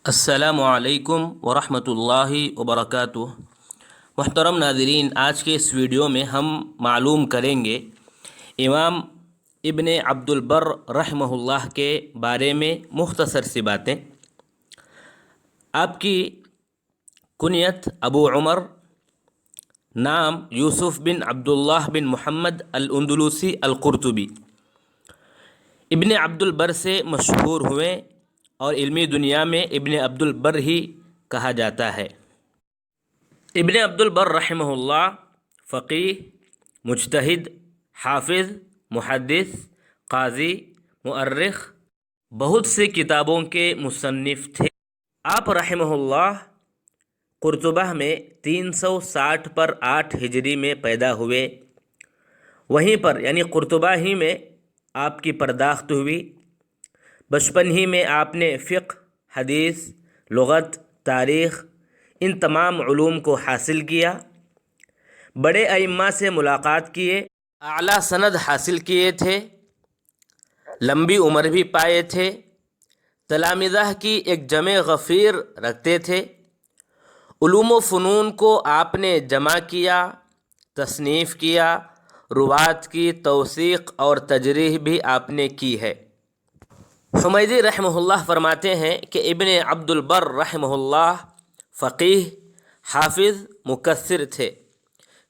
السلام علیکم ورحمۃ اللہ وبرکاتہ۔ محترم ناظرین، آج کے اس ویڈیو میں ہم معلوم کریں گے امام ابن عبد البر رحمہ اللہ کے بارے میں مختصر سی باتیں۔ آپ کی کنیت ابو عمر، نام یوسف بن عبداللہ بن محمد الاندلسی القرطبی، ابن عبد البر سے مشہور ہوئے اور علمی دنیا میں ابن عبد البر ہی کہا جاتا ہے۔ ابن عبد البر رحمہ اللہ فقیہ، مجتہد، حافظ، محدث، قاضی، مؤرخ، بہت سی کتابوں کے مصنف تھے۔ آپ رحمہ اللہ قرطبہ میں 360 پر 8 ہجری میں پیدا ہوئے۔ وہیں پر یعنی قرطبہ ہی میں آپ کی پرداخت ہوئی۔ بچپن ہی میں آپ نے فقہ، حدیث، لغت، تاریخ، ان تمام علوم کو حاصل کیا۔ بڑے ائمہ سے ملاقات کیے، اعلیٰ سند حاصل کیے تھے، لمبی عمر بھی پائے تھے، تلامذہ کی ایک جمع غفیر رکھتے تھے۔ علوم و فنون کو آپ نے جمع کیا، تصنیف کیا، روات کی توثیق اور تجریح بھی آپ نے کی ہے۔ حمیدی رحمہ اللہ فرماتے ہیں کہ ابن عبد البر رحمہ اللہ فقیہ، حافظ، مکثر تھے،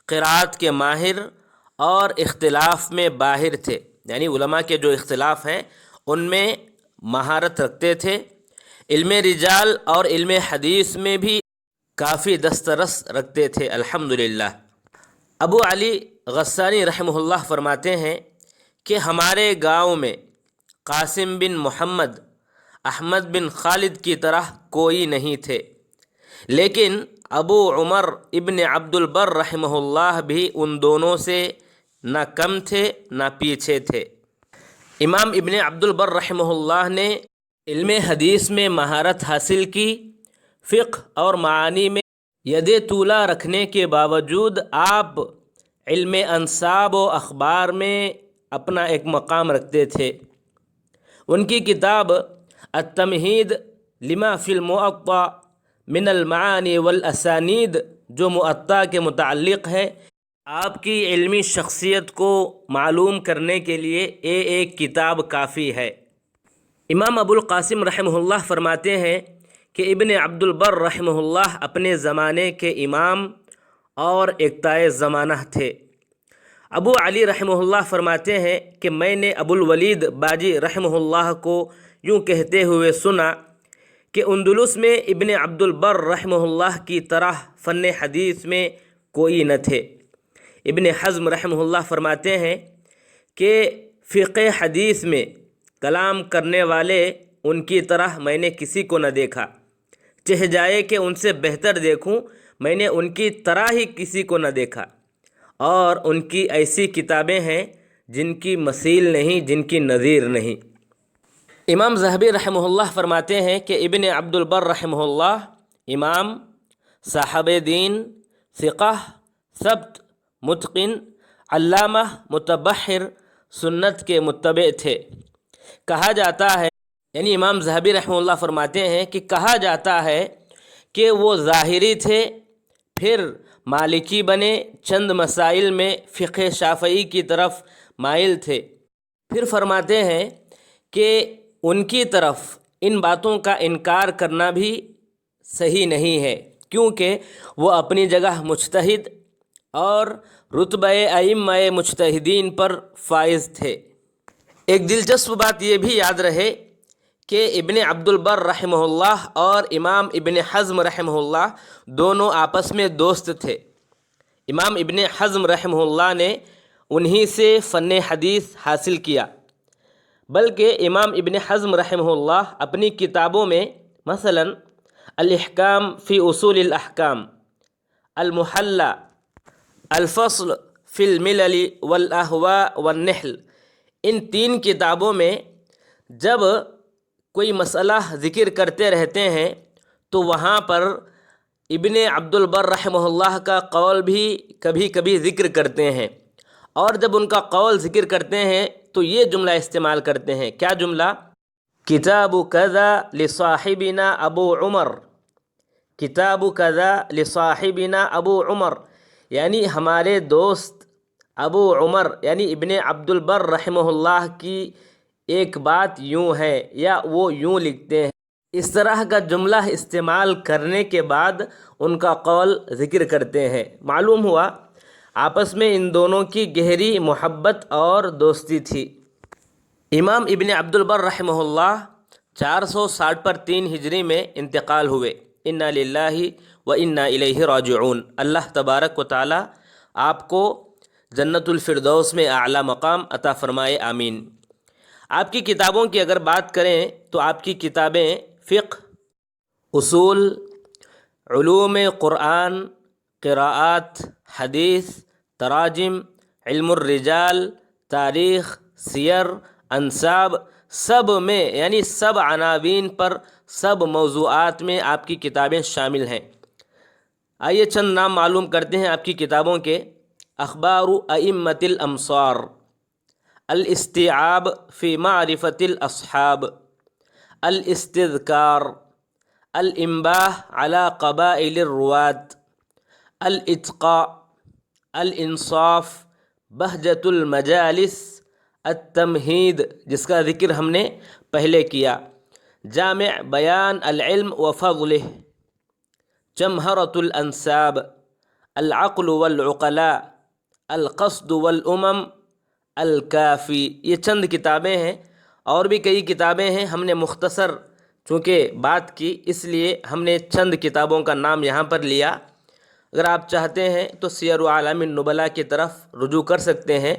قرأت کے ماہر اور اختلاف میں باہر تھے، یعنی علماء کے جو اختلاف ہیں ان میں مہارت رکھتے تھے۔ علم رجال اور علم حدیث میں بھی کافی دسترس رکھتے تھے الحمدللہ۔ ابو علی غسانی رحمہ اللہ فرماتے ہیں کہ ہمارے گاؤں میں قاسم بن محمد، احمد بن خالد کی طرح کوئی نہیں تھے، لیکن ابو عمر ابن عبد البر رحمہ اللہ بھی ان دونوں سے نہ کم تھے نہ پیچھے تھے۔ امام ابن عبد البر رحمہ اللہ نے علم حدیث میں مہارت حاصل کی، فقہ اور معانی میں ید طولہ رکھنے کے باوجود آپ علم انساب و اخبار میں اپنا ایک مقام رکھتے تھے۔ ان کی کتاب التمہید لما فی الموطأ من المعانی والاسانید جو موطأ کے متعلق ہے، آپ کی علمی شخصیت کو معلوم کرنے کے لیے ایک کتاب کافی ہے۔ امام ابو القاسم رحمہ اللہ فرماتے ہیں کہ ابن عبد البر رحمہ اللہ اپنے زمانے کے امام اور اقتدائے زمانہ تھے۔ ابو علی رحمہ اللہ فرماتے ہیں کہ میں نے ابو الولید باجی رحمہ اللہ کو یوں کہتے ہوئے سنا کہ اندلس میں ابن عبد البر رحمہ اللہ کی طرح فن حدیث میں کوئی نہ تھے۔ ابن حزم رحمہ اللہ فرماتے ہیں کہ فقہ حدیث میں کلام کرنے والے ان کی طرح میں نے کسی کو نہ دیکھا، چہ جائے کہ ان سے بہتر دیکھوں، میں نے ان کی طرح ہی کسی کو نہ دیکھا۔ اور ان کی ایسی کتابیں ہیں جن کی مثیل نہیں، جن کی نظیر نہیں۔ امام ذہبی رحمہ اللہ فرماتے ہیں کہ ابن عبد البر رحمہ اللہ امام، صاحب دین، ثقہ، ثبت، متقن، علامہ، متبحر، سنت کے متبع تھے۔ کہا جاتا ہے، یعنی امام ذہبی رحمہ اللہ فرماتے ہیں کہ کہا جاتا ہے کہ وہ ظاہری تھے، پھر مالکی بنے، چند مسائل میں فقہ شافعی کی طرف مائل تھے۔ پھر فرماتے ہیں کہ ان کی طرف ان باتوں کا انکار کرنا بھی صحیح نہیں ہے، کیونکہ وہ اپنی جگہ مجتہد اور رتبہ ائمہ مجتہدین پر فائز تھے۔ ایک دلچسپ بات یہ بھی یاد رہے کہ ابن عبد البر رحمہ اللہ اور امام ابن حزم رحمہ اللہ دونوں آپس میں دوست تھے۔ امام ابن حزم رحمہ اللہ نے انہی سے فن حدیث حاصل کیا، بلکہ امام ابن حزم رحمہ اللہ اپنی کتابوں میں مثلا الاحکام فی اصول الاحکام، المحلی، الفصل فی الملل والاہواء والنحل، ان 3 کتابوں میں جب کوئی مسئلہ ذکر کرتے رہتے ہیں تو وہاں پر ابن عبد البر رحمہ اللہ کا قول بھی کبھی کبھی ذکر کرتے ہیں، اور جب ان کا قول ذکر کرتے ہیں تو یہ جملہ استعمال کرتے ہیں، کیا جملہ؟ کتاب کذا لصاحبنا ابو عمر، کتاب کذا لصاحبنا ابو عمر، یعنی ہمارے دوست ابو عمر یعنی ابن عبد البر رحمہ اللہ کی ایک بات یوں ہے، یا وہ یوں لکھتے ہیں۔ اس طرح کا جملہ استعمال کرنے کے بعد ان کا قول ذکر کرتے ہیں۔ معلوم ہوا آپس میں ان دونوں کی گہری محبت اور دوستی تھی۔ امام ابن عبد البر رحمہ اللہ 460 پر 3 ہجری میں انتقال ہوئے۔ انا للہ و انا الیہ راجعون۔ اللہ تبارک و تعالی آپ کو جنت الفردوس میں اعلیٰ مقام عطا فرمائے، آمین۔ آپ کی کتابوں کی اگر بات کریں تو آپ کی کتابیں فقہ، اصول، علوم قرآن، قراءات، حدیث، تراجم، علم الرجال، تاریخ، سیر، انساب، سب میں یعنی سب عناوین پر، سب موضوعات میں آپ کی کتابیں شامل ہیں۔ آئیے چند نام معلوم کرتے ہیں آپ کی کتابوں کے۔ اخبار ائمۃ الامصار، الاستیعاب فی معرفۃ الاصحاب، الاستذکار، الانباہ علی قبائل الرواة، الاتقاء، الانصاف، بہجۃ المجالس، التمہید جس کا ذکر ہم نے پہلے کیا، جامع بیان العلم و فضلہ، جمہرۃ الانساب، العقل والعقلاء، القصد والامم، الکافی۔ یہ چند کتابیں ہیں، اور بھی کئی کتابیں ہیں، ہم نے مختصر چونکہ بات کی اس لیے ہم نے چند کتابوں کا نام یہاں پر لیا۔ اگر آپ چاہتے ہیں تو سیر اعلام النبلاء کی طرف رجوع کر سکتے ہیں۔